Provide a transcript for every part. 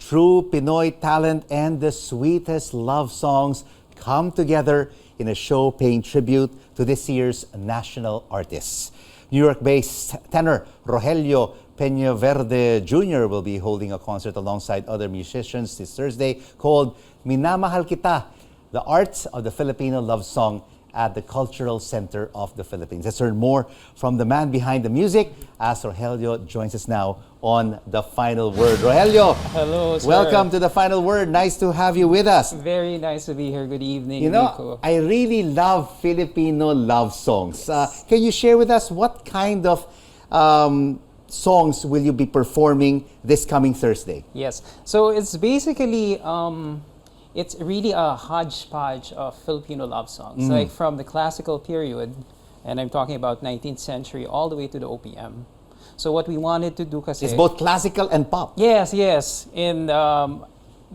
True Pinoy talent and the sweetest love songs come together in a show paying tribute to this year's national artists. New York-based tenor Rogelio Peñaverde Jr. will be holding a concert alongside other musicians this Thursday called Minamahal Kita, the art of the Filipino Love Song at the Cultural Center of the Philippines. Let's learn more from the man behind the music as Rogelio joins us now on The Final Word. Rogelio, hello, sir. Welcome to The Final Word. Nice to have you with us. Very nice to be here. Good evening, You know, Nico. I really love Filipino love songs. Can you share with us what kind of songs will you be performing this coming Thursday? Yes. So it's basically, it's really a hodgepodge of Filipino love songs, like from the classical period, and I'm talking about 19th century, all the way to the OPM. So what we wanted to do, kasi It's both classical and pop. Yes, and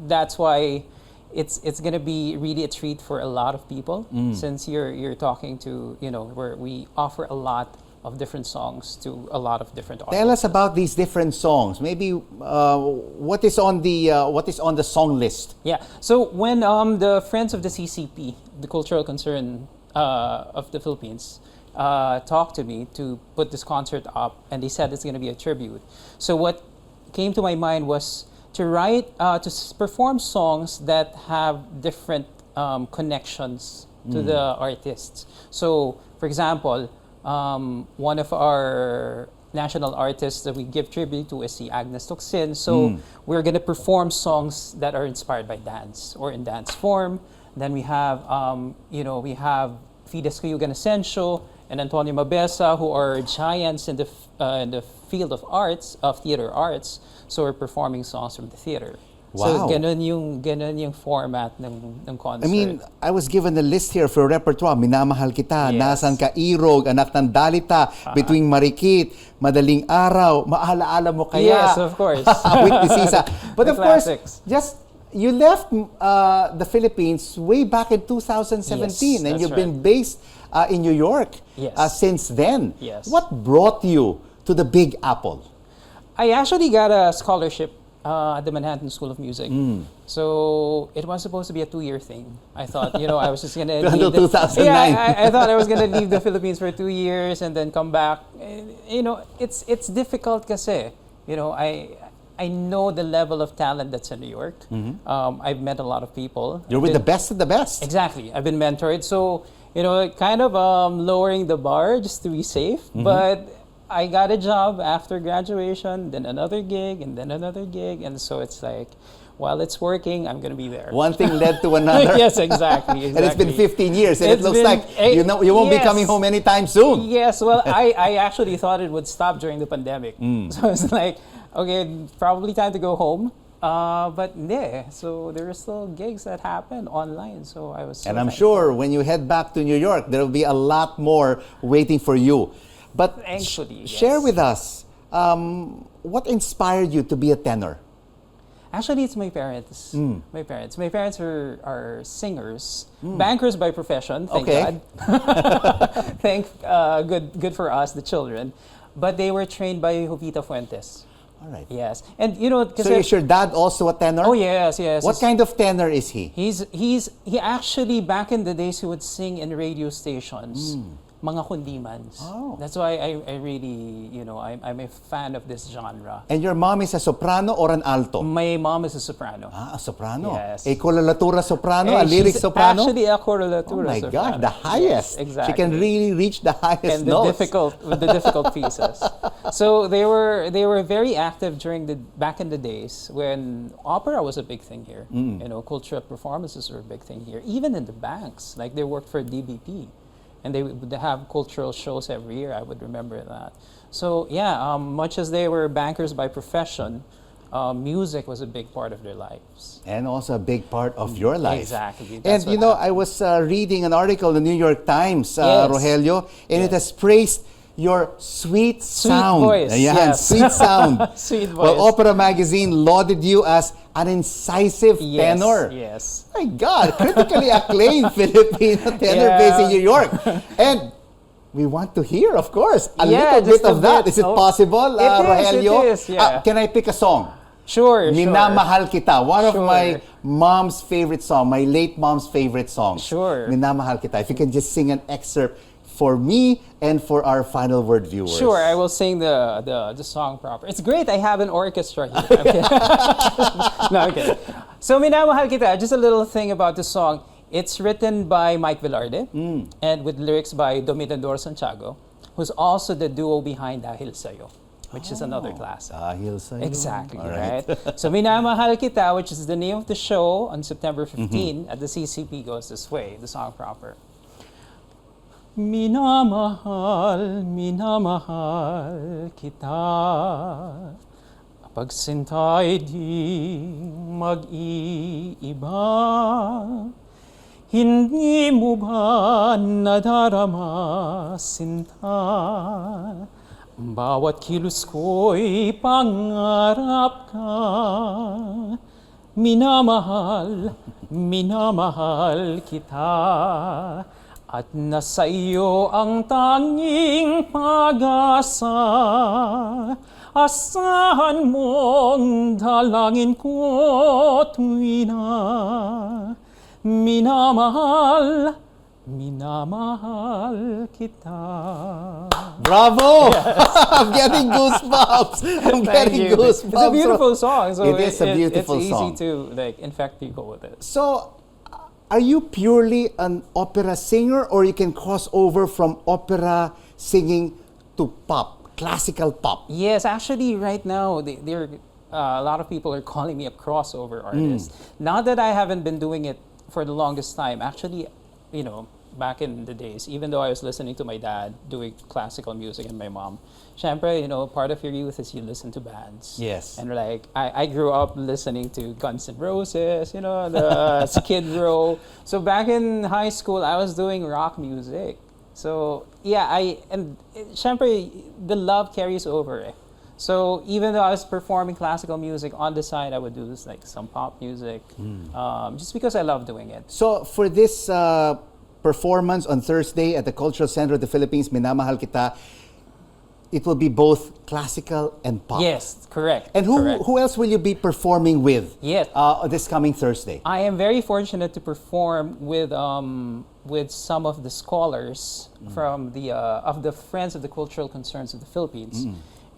that's why it's gonna be really a treat for a lot of people, since you're talking to, you know, where we offer a lot of different songs to a lot of different audiences. Tell us about these different songs. Maybe what is on the song list? Yeah. So when the Friends of the CCP, the Cultural Concern of the Philippines, talked to me to put this concert up, and they said it's going to be a tribute. So what came to my mind was to write, perform songs that have different connections to the artists. So, for example, one of our national artists that we give tribute to is si Agnes Tuxin. So we're going to perform songs that are inspired by dance or in dance form. Then we have, we have Fides Cayugan Asensio and Antonio Mabesa, who are giants in the field of arts, of theater arts. So we're performing songs from the theater. Wow. So ganun yung format ng concert. I mean, I was given a list here for repertoire. Minamahal Kita, Yes. Nasan Ka Irog, Anak ng Dalita, Bituing Marikit, Madaling Araw, Maalaala Mo Kaya. Yes, of course. With the Sisa. But The of course, classics. you left the Philippines way back in 2017, Yes, and that's you've been right. based in New York Yes. since then. Yes. What brought you to the Big Apple? I actually got a scholarship at the Manhattan School of Music. So it was supposed to be a 2-year thing. I thought, I was just going to Until 2009. Yeah, I thought I was going to leave the Philippines for 2 years and then come back. It's difficult kasi. I know the level of talent that's in New York. I've met a lot of people. You're with the best of the best. Exactly. I've been mentored. So, kind of lowering the bar just to be safe. But I got a job after graduation, then another gig, and then another gig. And so it's like, while it's working, I'm going to be there. One thing led to another. Yes, exactly. And it's been 15 years, and It's it looks been like you won't be yes. coming home anytime soon. Yes, well, I actually thought it would stop during the pandemic. So it's like, okay, probably time to go home. But yeah, so there are still gigs that happen online. So I was so And I'm thankful. sure when you head back to New York, there will be a lot more waiting for you. But Thankfully, share yes. with us, what inspired you to be a tenor? Actually, it's my parents. My parents are singers, bankers by profession. Thank Okay. God. Good for us, the children. But they were trained by Jovita Fuentes. All right. Yes, and So is your dad also a tenor? oh yes. What kind of tenor is he? He actually back in the days he would sing in radio stations. Mga kundimans. Oh. That's why I really, I'm a fan of this genre. And your mom is a soprano or an alto? My mom is a soprano. Ah, a soprano. Yes. A coloratura soprano, a She's lyric soprano? Actually, a Oh correlatura my soprano. God, the highest. Yes, exactly. She can really reach the highest And the notes. difficult pieces. So they were very active back in the days when opera was a big thing here. Cultural performances were a big thing here. Even in the banks, like they worked for DBP. And they would have cultural shows every year. I would remember that. So yeah, much as they were bankers by profession, music was a big part of their lives. And also a big part of your life. Exactly. And That's what I was reading an article in the New York Times, Yes. Rogelio, and it Yes. has praised your sweet sound. voice, Ayan, yes. sweet sound. Sweet Well, voice. Opera Magazine lauded you as an incisive tenor. Yes. My God, critically acclaimed Filipino tenor Yeah. based in New York. And we want to hear, of course, a Yeah, little just bit a of that. bit. Is it Oh, possible, it is, Rogelio? yeah. Can I pick a song? Sure. Minamahal Kita, one of Sure. my mom's favorite song, my late mom's favorite songs. Sure. Minamahal Kita. If you can just sing an excerpt for me and for our final word viewers. Sure, I will sing the song proper. It's great. I have an orchestra here. I'm kidding. No, I'm kidding. So Minamahal Kita, just a little thing about the song. It's written by Mike Velarde and with lyrics by Domitador Santiago, who's also the duo behind Dahil Sa'yo, which is another classic. Dahil sa'yo. Exactly, All right? So Minamahal Kita, which is the name of the show on September 15 at the CCP, goes this way, the song proper. Minamahal, minamahal kita, pagsinta'y di mag-iiba. Hindi mo ba nadarama, sinta? Bawat kilos ko'y pangarap ka. Minamahal, minamahal kita. At nasa iyo ang tanging pag-asa. Asahan mong dalangin ko tuwi na. Minamahal, minamahal kita. Bravo! I'm getting goosebumps. I'm getting goosebumps. It's a beautiful song. So it is a beautiful it's song. easy to infect people with it. So, are you purely an opera singer, or you can cross over from opera singing to pop, classical pop? Yes, actually, right now, a lot of people are calling me a crossover artist. Not that I haven't been doing it for the longest time. Actually, back in the days, even though I was listening to my dad doing classical music and my mom, syempre, part of your youth is you listen to bands. Yes. And I grew up listening to Guns N' Roses, the Skid Row. So back in high school, I was doing rock music. So yeah, syempre, the love carries over. So even though I was performing classical music on the side, I would do this some pop music, just because I love doing it. So for this performance on Thursday at the Cultural Center of the Philippines, Minamahal Kita, it will be both classical and pop. Yes, correct. And who else will you be performing with? Yes. This coming Thursday? I am very fortunate to perform with some of the scholars from of the Friends of the Cultural Concerns of the Philippines.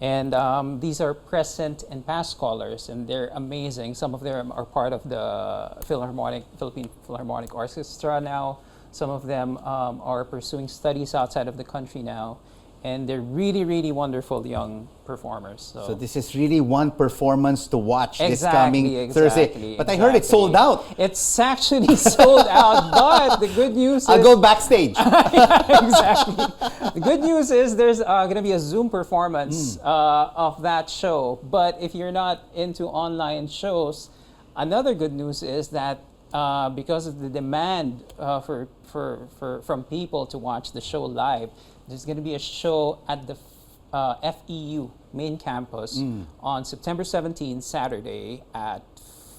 And these are present and past scholars, and they're amazing. Some of them are part of the Philippine Philharmonic Orchestra now. Some of them are pursuing studies outside of the country now. And they're really, really wonderful young performers. So this is really one performance to watch this coming Thursday. But I heard it's sold out. It's actually sold out, but the good news is... I'll go backstage. Yeah, exactly. The good news is there's going to be a Zoom performance of that show. But if you're not into online shows, another good news is that because of the demand from people to watch the show live, there's going to be a show at the FEU main campus on September 17, Saturday at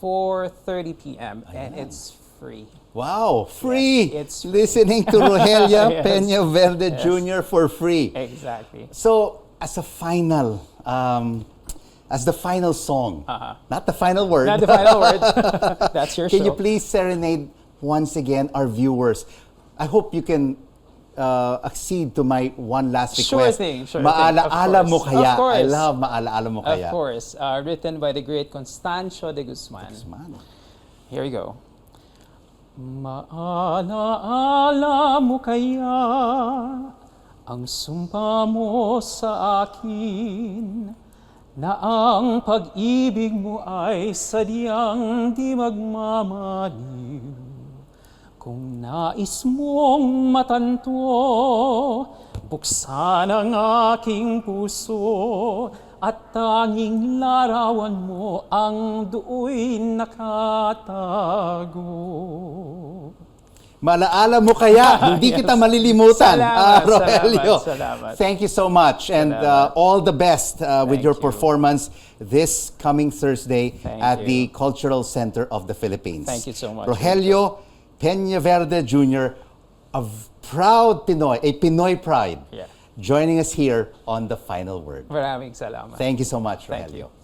4:30 p.m. and it's free. Wow, free! Yes, it's listening to Rogelio Yes. Peñaverde Jr. for free. Exactly. So, as the final song, not the final word. Not the final word. That's your show. Can you please serenade once again our viewers? I hope you can accede to my one last request. Sure thing. Maalaala mo kaya. Of course. I love Maalaala mo kaya. Of course. Written by the great Constancio de Guzman. Here we go. Maalaala mo kaya ang sumpa mo sa akin na ang pag-ibig mo ay sadyang di magmamaliw. Kung nais mong matanto, buksan ang aking puso at tanging larawan mo ang do'y nakatago. Malaala mo kaya, hindi kita malilimutan, Rogelio. Salamat. Thank you so much, and all the best with your you. performance this coming Thursday at you. the Cultural Center of the Philippines. Thank you so much. Rogelio Peñaverde Jr., a proud Pinoy, a Pinoy pride, joining us here on The Final Word. Maraming salamat. Thank you so much, Thank Rogelio. you.